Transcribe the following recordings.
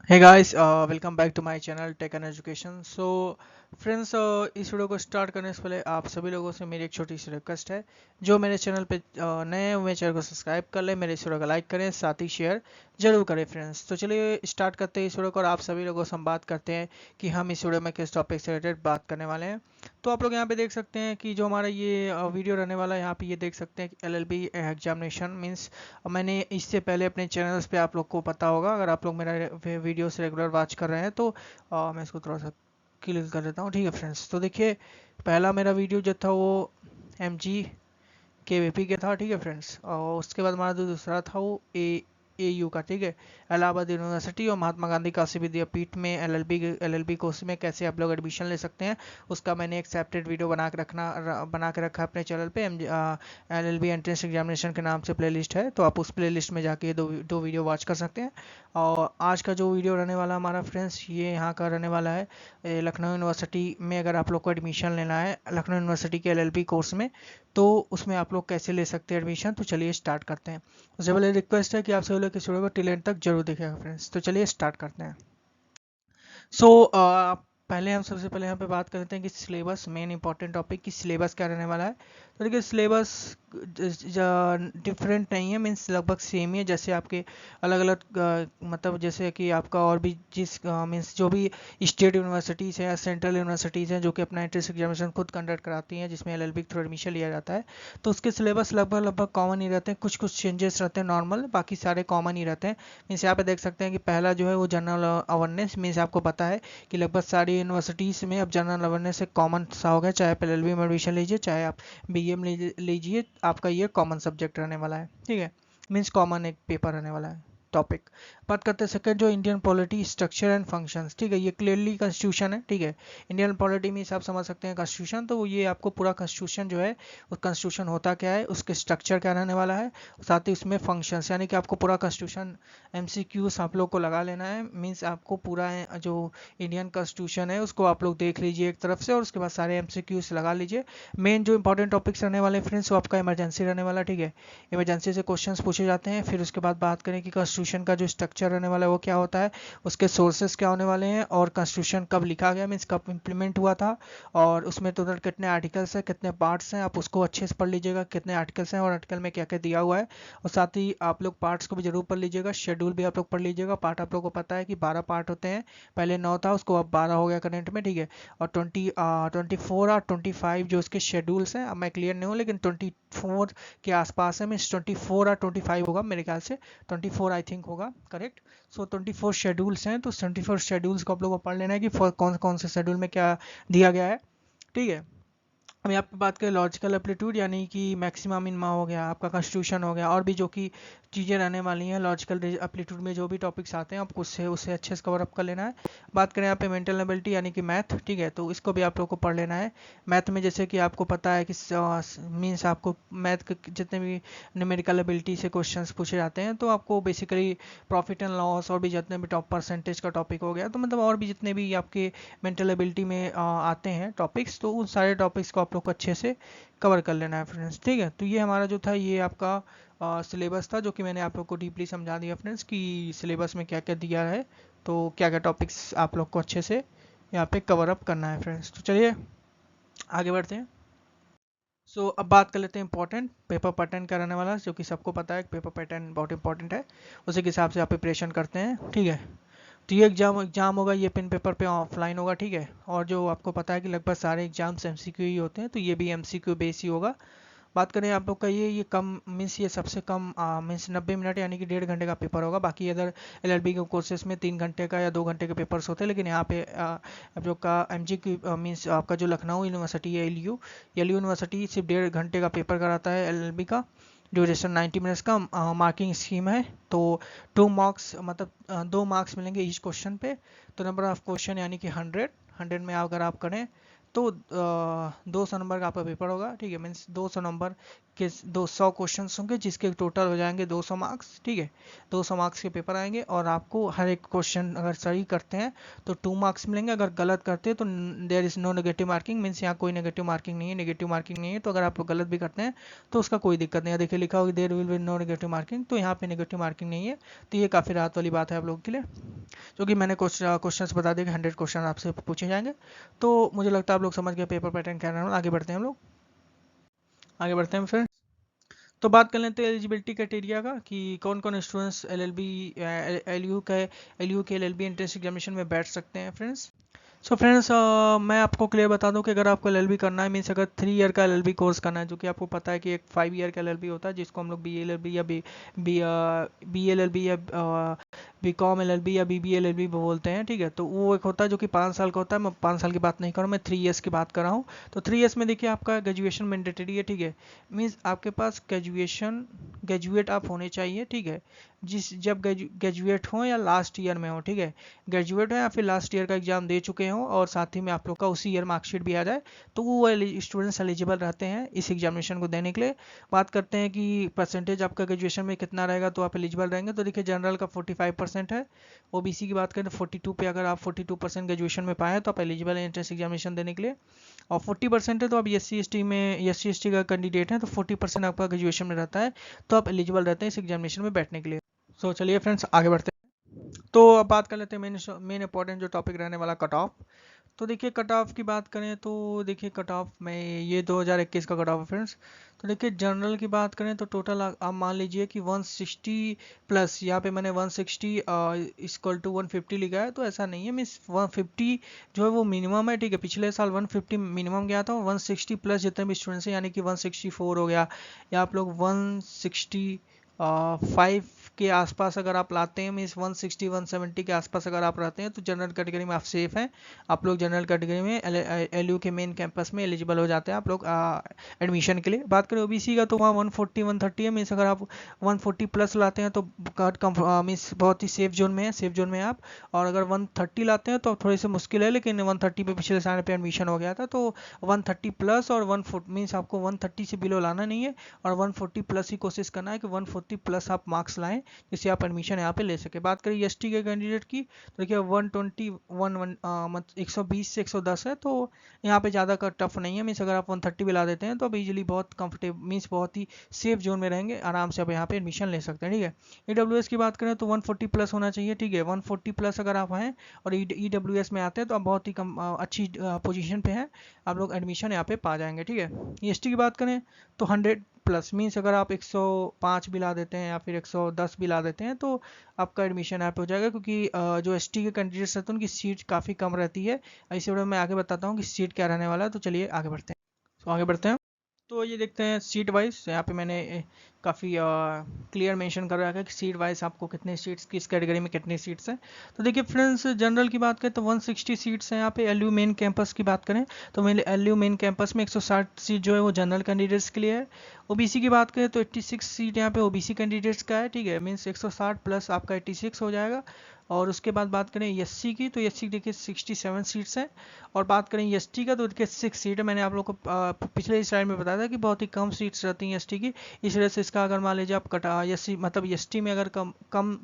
Hey guys, welcome back to my channel Tech and Education. So friends, इस video को start करने से पहले आप सभी लोगों से मेरी एक छोटी सी रिक्वेस्ट है। जो मेरे चैनल पे नए हैं वो मेरे चैनल को सब्सक्राइब कर ले, मेरे इस वीडियो को लाइक करें, साथ ही शेयर जरूर करें फ्रेंड्स। तो चलिए स्टार्ट करते हैं इस वीडियो को और आप सभी लोगों से हम बात करते हैं कि हम इस वीडियो में किस टॉपिक से रिलेटेड बात करने वाले हैं। तो आप लोग यहाँ पे देख सकते हैं कि जो हमारा ये वीडियो रहने वाला है, यहाँ पे ये देख सकते हैं कि LLB एग्जामिनेशन मीन्स मैंने इससे पहले अपने चैनल्स पे, आप लोग को पता होगा अगर आप लोग मेरा वीडियोस रेगुलर वॉच कर रहे हैं, तो मैं इसको थोड़ा सा क्लिक कर देता हूँ। ठीक है फ्रेंड्स, तो देखिए पहला मेरा वीडियो जो था वो MG KVP के था। ठीक है फ्रेंड्स, और उसके बाद हमारा जो दूसरा था वो AU का। ठीक है, इलाहाबाद यूनिवर्सिटी और महात्मा गांधी काशी विद्यापीठ में LLB कोर्स में कैसे आप लोग एडमिशन ले सकते हैं, उसका मैंने एक सेपरेट वीडियो बना के रखा है अपने चैनल पे। LLB एंट्रेंस एग्जामिनेशन के नाम से प्लेलिस्ट है, तो आप उस प्लेलिस्ट में जाके दो वीडियो वॉच कर सकते हैं। और आज का जो वीडियो रहने वाला हमारा फ्रेंड्स, ये यहाँ का रहने वाला है लखनऊ यूनिवर्सिटी में। अगर आप लोग को एडमिशन लेना है लखनऊ यूनिवर्सिटी के LLB कोर्स में, तो उसमें आप लोग कैसे ले सकते हैं एडमिशन। तो चलिए स्टार्ट करते हैं। उससे पहले रिक्वेस्ट है कि आप सभी लोग इस वीडियो को टिल एंड तक जरूर देखिएगा फ्रेंड्स। तो चलिए स्टार्ट करते हैं। सो पहले हम सबसे पहले यहाँ पे बात करते हैं कि सिलेबस, मेन इंपॉर्टेंट टॉपिक की सिलेबस क्या रहने वाला है। तो देखिए सिलेबस डिफरेंट नहीं है, मीन्स लगभग सेम ही है। जैसे आपके अलग अलग मतलब जैसे कि आपका और भी जिस मीन्स जो भी स्टेट यूनिवर्सिटीज़ हैं या सेंट्रल यूनिवर्सिटीज़ हैं जो कि अपना एंट्रेंस एग्जामिनेशन खुद कंडक्ट कराती हैं, जिसमें LLB के थ्रू एडमिशन लिया जाता है, तो उसके सिलेबस लगभग लगभग कॉमन ही रहते हैं। कुछ कुछ चेंजेस रहते हैं नॉर्मल, बाकी सारे कॉमन ही रहते हैं। मीन्स यहाँ पे देख सकते हैं कि पहला जो है वो जनरल अवेयरनेस। मीन्स आपको पता है कि लगभग सारी यूनिवर्सिटीज़ में अब जनरल अवेयरनेस एक कॉमन सा हो गया। चाहे आप LLB में एडमिशन लीजिए, चाहे आप BA में लीजिए, आपका ये कॉमन सब्जेक्ट रहने वाला है। ठीक है, मीन्स कॉमन एक पेपर रहने वाला है। टॉपिक बात करते हैं सेकंड, जो Indian polity structure and functions. ठीक है, ये क्लियरली कॉन्स्टिट्यूशन है। ठीक है, इंडियन पॉलिटी में आप समझ सकते हैं कॉन्स्टिट्यूशन, तो ये आपको पूरा कॉन्स्टिट्यूशन जो है, उस कॉन्स्टिट्यूशन होता क्या है, उसके स्ट्रक्चर क्या रहने वाला है, साथ ही उसमें फंक्शंस, यानी कि आपको पूरा कॉन्स्टिट्यूशन MCQs आप लोग को लगा लेना है। मीन्स आपको पूरा जो इंडियन कॉन्स्टिट्यूशन है उसको आप लोग देख लीजिए एक तरफ से, और उसके बाद सारे MCQs लगा लीजिए। मेन जो इंपॉर्टेंट टॉपिक्स रहने वाले फ्रेंड्स, वो आपका इमरजेंसी रहने वाला। ठीक है, इमरजेंसी से क्वेश्चंस पूछे जाते हैं। फिर उसके बाद बात करें कि कॉन्स्टिट्यूशन का जो स्ट्रक्चर रहने वाला है वो क्या होता है, उसके सोर्सेस क्या होने वाले हैं, और कॉन्स्टिट्यूशन कब लिखा गया, मीन्स कब इम्प्लीमेंट हुआ था, और उसमें टोटल कितने आर्टिकल्स हैं, कितने पार्ट्स हैं, आप उसको अच्छे से पढ़ लीजिएगा कितने आर्टिकल्स हैं और आर्टिकल में क्या क्या दिया हुआ है। और साथ ही आप लोग पार्ट्स को भी जरूर पढ़ लीजिएगा, शेड्यूल भी आप लोग पढ़ लीजिएगा। पार्ट आप लोग को पता है कि 12 पार्ट होते हैं, पहले 9 था, उसको अब 12 हो गया करंट में। ठीक है, और 24 और 25 जो उसके शेड्यूल्स हैं, अब मैं क्लियर नहीं हूँ लेकिन 24 के आसपास है, मीन्स 24 और 25 होगा मेरे ख्याल से, 24 आई थिंक होगा करेक्ट। सो 24 शेड्यूल्स हैं, तो 24 शेड्यूल्स को आप लोगों को पढ़ लेना है कि कौन कौन से शेड्यूल में क्या दिया गया है। ठीक है, अब यहाँ पे बात करें लॉजिकल एप्टीट्यूड, यानी कि मैक्सिमा मिनिमा हो गया, आपका कॉन्स्टिट्यूशन हो गया, और भी जो कि चीज़ें रहने वाली हैं लॉजिकल एप्टीट्यूड में, जो भी टॉपिक्स आते हैं आपको उससे उससे अच्छे से कवर अप कर लेना है। बात करें यहाँ पे मेंटल एबिलिटी यानी कि मैथ। ठीक है, तो इसको भी आप लोग को पढ़ लेना है। मैथ में जैसे कि आपको पता है कि मीन्स आपको मैथ के जितने भी न्यूमेरिकल एबिलिटी से क्वेश्चन पूछे जाते हैं, तो आपको बेसिकली प्रॉफिट एंड लॉस और भी जितने भी टॉप परसेंटेज का टॉपिक हो गया, तो मतलब और भी जितने भी आपके मेंटल एबिलिटी में आते हैं टॉपिक्स, तो उन सारे टॉपिक्स को आप लोग को अच्छे से कवर कर लेना है फ्रेंड्स। ठीक है, तो ये हमारा जो था ये आपका सिलेबस था, जो कि मैंने आप लोग को डीपली समझा दिया फ्रेंड्स कि सिलेबस में क्या क्या दिया है, तो क्या क्या टॉपिक्स आप लोग को अच्छे से यहाँ पे कवर अप करना है फ्रेंड्स। तो चलिए आगे बढ़ते हैं। अब बात कर लेते हैं इंपॉर्टेंट पेपर पैटर्न का रहने वाला, जो कि सबको पता है पेपर पैटर्न बहुत इंपॉर्टेंट है, उसी के हिसाब से आप प्रिपरेशन करते हैं। ठीक है, तो ये एग्जाम होगा, ये पेन पेपर पे ऑफलाइन होगा। ठीक है, और जो आपको पता है कि लगभग सारे एग्जाम्स MCQ ही होते हैं, तो ये भी MCQ बेस ही होगा। बात करें आप लोग का ये कम मीन्स ये सबसे कम मीन्स 90 मिनट यानी कि 1.5 घंटे का पेपर होगा। बाकी अदर LLB के कोर्सेज में 3 घंटे का या 2 घंटे के पेपर्स होते हैं, लेकिन यहाँ पे आप लोग का MGQ मीन्स आपका जो लखनऊ यूनिवर्सिटी है LU यूनिवर्सिटी सिर्फ 1.5 घंटे का पेपर कराता है LLB का। ड्यूरेशन 90 मिनट्स का, मार्किंग स्कीम है, तो 2 मार्क्स मतलब 2 मार्क्स मिलेंगे ईच क्वेश्चन पे। तो नंबर ऑफ क्वेश्चन यानी कि 100 में अगर आप करें तो 200 नंबर का आपका पेपर होगा। ठीक है, मीन्स 200 नंबर के 200 क्वेश्चन होंगे, जिसके टोटल हो जाएंगे 200 मार्क्स। ठीक है, 200 मार्क्स के पेपर आएंगे, और आपको हर एक क्वेश्चन अगर सही करते हैं तो 2 मार्क्स मिलेंगे, अगर गलत करते हैं तो there is no negative marking, means यहाँ कोई नेगेटिव मार्किंग नहीं है, नेगेटिव मार्किंग नहीं है। तो अगर आप गलत भी करते हैं तो उसका कोई दिक्कत नहीं है। देखिए लिखा होगा there will be no negative marking, तो यहाँ पे नेगेटिव मार्किंग नहीं है, तो ये काफ़ी राहत वाली बात है आप लोगों के लिए। जो कि मैंने क्वेश्चंस बता दिए कि 100 क्वेश्चन आपसे पूछे जाएंगे। तो मुझे लगता है आप लोग समझ गए पेपर पैटर्न क्या रहने वाला। आगे बढ़ते हैं हम लोग, आगे बढ़ते हैं फ्रेंड्स। तो बात कर लेते हैं एलिजिबिलिटी क्राइटेरिया का कि कौन कौन स्टूडेंट्स एल यू के LLB एंट्रेंस एग्जामिनेशन में बैठ सकते हैं फ्रेंड्स। सो फ्रेंड्स, मैं आपको क्लियर बता दूं कि अगर आपको LLB करना है, मीन्स अगर 3 ईयर का LLB कोर्स करना है, जो कि आपको पता है कि एक 5 ईयर का LLB होता है जिसको हम लोग BLLB या BLLB या BCom LLB या BBLLB बोलते हैं, ठीक है। तो वो एक होता है जो कि 5 साल का होता है। मैं 5 साल की बात नहीं कर रहा हूँ, मैं 3 ईयर्स की बात कर रहा हूँ। तो 3 ईयर्स में देखिए आपका ग्रेजुएशन मैंडेटरी है, ठीक है। मीन्स आपके पास ग्रेजुएट आप होने चाहिए, ठीक है। जब ग्रेजुएट हो या लास्ट ईयर में हो, ठीक है। ग्रेजुएट हो या फिर लास्ट ईयर का एग्जाम दे चुके हो और साथ ही में आप लोग का उसी ईयर मार्कशीट भी आ जाए, तो वो स्टूडेंट्स एलिजिबल रहते हैं इस एग्जामिनेशन को देने के लिए। बात करते हैं कि परसेंटेज आपका ग्रेजुएशन में कितना रहेगा तो आप एलिजिबल रहेंगे। तो देखिए जनरल का 45% है। ओबीसी की बात करें तो 42 पे, अगर आप 42% ग्रेजुएशन में पाए तो आप एलिजिबल हैं एंट्रेंस एग्जामिनेशन देने के लिए। और 40% है तो आप SC ST का कैंडिडेट है तो 40% आपका ग्रेजुएशन में रहता है, तो आप एलिजिबल रहते हैं इस एग्जामिनेशन में बैठने के लिए। सो चलिए फ्रेंड्स आगे बढ़ते हैं। तो अब बात कर लेते हैं मेन इंपॉर्टेंट जो टॉपिक रहने वाला कट ऑफ। तो देखिए कट ऑफ की बात करें तो देखिए कट ऑफ में ये 2021 का कट ऑफ है फ्रेंड्स। तो देखिए जनरल की बात करें तो टोटल आप मान लीजिए कि 160 प्लस, यहाँ पे मैंने 160 इक्वल टू 150 लिखा है, तो ऐसा नहीं है। मीन्स 150 जो है वो मिनिमम है, ठीक है। पिछले साल 150 मिनिमम गया था, 160 प्लस जितने भी स्टूडेंट्स हैं, यानी कि 164 हो गया, या आप लोग 165 के आसपास अगर आप लाते हैं, मीन्स 160 170 के आसपास अगर आप रहते हैं, तो जनरल कैटेगरी में आप सेफ हैं। आप लोग जनरल कैटेगरी में LU के मेन कैंपस में एलिजिबल हो जाते हैं आप लोग एडमिशन के लिए। बात करें ओबीसी का तो वहाँ 140 130 है। मीन्स अगर आप 140 प्लस लाते हैं तो मीन्स बहुत ही सेफ जोन में है, सेफ जोन में है आप। और अगर 130 लाते हैं तो थोड़ी सी मुश्किल है, लेकिन 130 पे पिछले साल पे एडमिशन हो गया था, तो 130 प्लस और 140 मीन्स आपको 130 से बिलो लाना नहीं है और 140 प्लस ही कोशिश करना है कि 140 प्लस आप मार्क्स लाएं जिससे आप एडमिशन यहाँ पे ले सके। बात करें एसटी के कैंडिडेट की तो देखिए 120 से 110 है, तो यहाँ पे ज़्यादा का टफ नहीं है। मीन्स अगर आप 130 भी ला देते हैं तो आप इजीली बहुत कंफर्टेबल मीन्स बहुत ही सेफ जोन में रहेंगे, आराम से आप यहाँ पे एडमिशन ले सकते हैं, ठीक है। EWS की बात करें तो 140 प्लस होना चाहिए, ठीक है। 140 प्लस अगर आप हैं और EWS में आते हैं तो आप बहुत ही कम अच्छी पोजीशन पे हैं, आप लोग एडमिशन यहाँ पे पा जाएंगे, ठीक है। एसटी की बात करें तो 100 प्लस मीन्स अगर आप 105 भी ला देते हैं या फिर 110 भी ला देते हैं तो आपका एडमिशन यहाँ पे हो जाएगा, क्योंकि जो एसटी के कैंडिडेट्स रहते हैं उनकी सीट काफ़ी कम रहती है। इसी वीडियो में मैं आगे बताता हूँ कि सीट क्या रहने वाला है। तो चलिए आगे बढ़ते हैं, तो आगे बढ़ते हैं। तो ये देखते हैं सीट वाइज, यहाँ पे मैंने काफ़ी क्लियर मेंशन कर रखा है कि सीट वाइज आपको कितने सीट्स किस कैटेगरी में कितनी सीट्स हैं। तो देखिए फ्रेंड्स जनरल की बात करें तो 160 सीट्स हैं यहाँ पे। LU मेन कैंपस की बात करें तो मेरे LU मेन कैंपस में 160 सीट जो है वो जनरल कैंडिडेट्स के लिए है। ओबीसी की बात करें तो 86 सीट यहाँ पे ओबीसी कैंडिडेट्स का है, ठीक है। मीन्स 160 प्लस आपका 86 हो जाएगा। और उसके बाद बात करें एससी की तो एससी देखिए 67 सीट्स हैं। और बात करें एसटी का तो देखिए 6 सीट है। मैंने आप लोग को पिछले स्लाइड में बताया था कि बहुत ही कम सीट्स रहती हैं एसटी की, इस वजह से इसका अगर मान लीजिए आप कटा एससी मतलब एसटी में अगर कम कम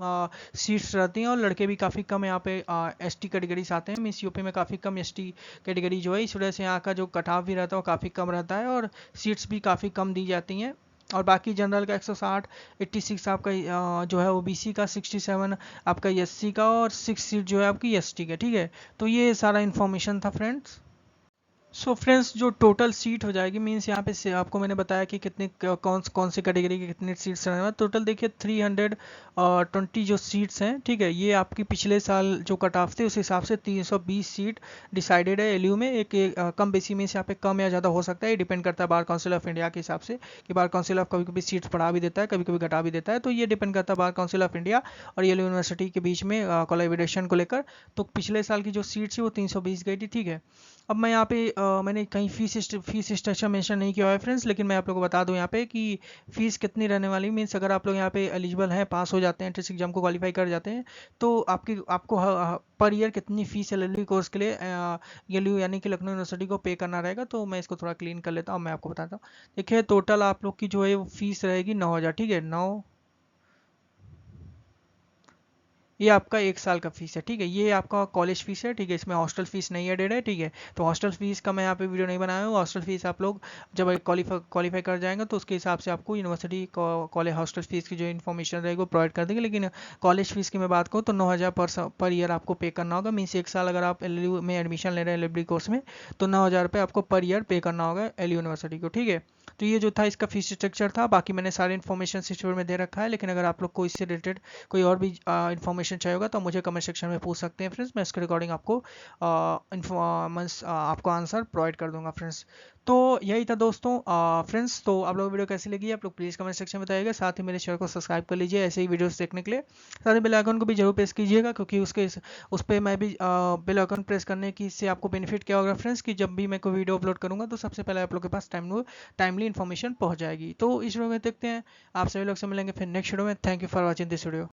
सीट्स रहती हैं और लड़के भी काफ़ी कम यहाँ पे एसटी कैटेगरी से आते हैं, मीन्स यूपी में काफ़ी कम एसटी कैटेगरी जो है, इस वजह से यहाँ का जो कट ऑफ भी रहता है वो काफ़ी कम रहता है और सीट्स भी काफ़ी कम दी जाती हैं। और बाकी जनरल का 160 86 आपका जो है ओबीसी का 67 आपका एससी का और 6 सीट जो है आपकी एसटी का, ठीक है। तो ये सारा इन्फॉर्मेशन था फ्रेंड्स। सो फ्रेंड्स जो टोटल सीट हो जाएगी मीन्स यहाँ पे से आपको मैंने बताया कि कितने कौन से कैटेगरी के कितने सीट्स रहने वाले। टोटल देखिए 320 जो सीट्स हैं, ठीक है। ये आपकी पिछले साल जो कट ऑफ थे उस हिसाब से 320 सीट डिसाइडेड है एलयू में। एक कम बेसी मीन्स यहाँ पे कम या ज़्यादा हो सकता है, ये डिपेंड करता है बार काउंसिल ऑफ इंडिया के हिसाब से कि बार काउंसिल ऑफ कभी कभी सीट्स बढ़ा भी देता है, कभी कभी घटा भी देता है। तो ये डिपेंड करता है बार काउंसिल ऑफ इंडिया और एलयू यूनिवर्सिटी के बीच में कोलैबोरेशन को लेकर। तो पिछले साल की जो सीट्स थी वो 320 गई थी, ठीक है। अब मैं यहाँ पे मैंने कहीं फीस स्ट्रक्चर मेंशन नहीं किया है फ्रेंड्स, लेकिन मैं आप लोगों को बता दूं यहाँ पे कि फ़ीस कितनी रहने वाली मीन्स अगर आप लोग यहाँ पे एलिजिबल हैं, पास हो जाते हैं, एंट्रेंस एग्जाम को क्वालिफाई कर जाते हैं, तो आपको पर ईयर कितनी फ़ीस एलएलबी कोर्स के लिए एलयू यानी कि लखनऊ यूनिवर्सिटी को पे करना रहेगा। तो मैं इसको थोड़ा क्लीन कर लेता हूँ, मैं आपको बताता हूँ। देखिए टोटल आप लोग की जो है वो फीस रहेगी 9,000, ठीक है। ये आपका 1 साल का फीस है, ठीक है। ये आपका कॉलेज फीस है, ठीक है। इसमें हॉस्टल फीस नहीं एडेड है, ठीक है। तो हॉस्टल फीस का मैं यहाँ पे वीडियो नहीं बनाया हूँ। हॉस्टल फीस आप लोग जब क्वालिफाई कर जाएंगे तो उसके हिसाब से आपको यूनिवर्सिटी कॉलेज हॉस्टल फीस की जो इन्फॉर्मेशन रहेगी वो प्रोवाइड कर देंगे। लेकिन कॉलेज फीस की मैं बात करूँ तो 9,000 पर ईयर आपको पे करना होगा। मीन्स 1 साल अगर आप एल में एडमिशन ले रहे हैं एल कोर्स में, तो 9,000 रुपये आपको पर ईयर पे करना होगा एल यूनिवर्सिटी को, ठीक है। तो ये जो था इसका फीस स्ट्रक्चर था। बाकी मैंने सारे इन्फॉर्मेशन इस वीडियो में दे रखा है, लेकिन अगर आप लोग को इससे रिलेटेड कोई और भी इन्फॉर्मेशन चाहिए होगा तो मुझे कमेंट सेक्शन में पूछ सकते हैं फ्रेंड्स। मैं इसके रिकॉर्डिंग आपको आपको आंसर प्रोवाइड कर दूंगा फ्रेंड्स। तो यही था दोस्तों फ्रेंड्स। तो आप लोग वीडियो कैसी लगी आप लोग प्लीज़ कमेंट सेक्शन में बताइएगा। साथ ही मेरे चैनल को सब्सक्राइब कर लीजिए ऐसे ही वीडियोस देखने के लिए। साथ ही बेल आइकन को भी जरूर प्रेस कीजिएगा, क्योंकि उस पर मैं भी बेल आइकन प्रेस करने की से आपको बेनिफिट क्या होगा फ्रेंड्स, कि जब भी मैं कोई वीडियो अपलोड करूंगा तो सबसे पहले आप लोग के पास टाइमली इन्फॉर्मेशन पहुंच जाएगी। तो इस वीडियो में देखते हैं, आप सभी लोग से मिलेंगे फिर नेक्स्ट वीडियो में। Thank you for watching this video.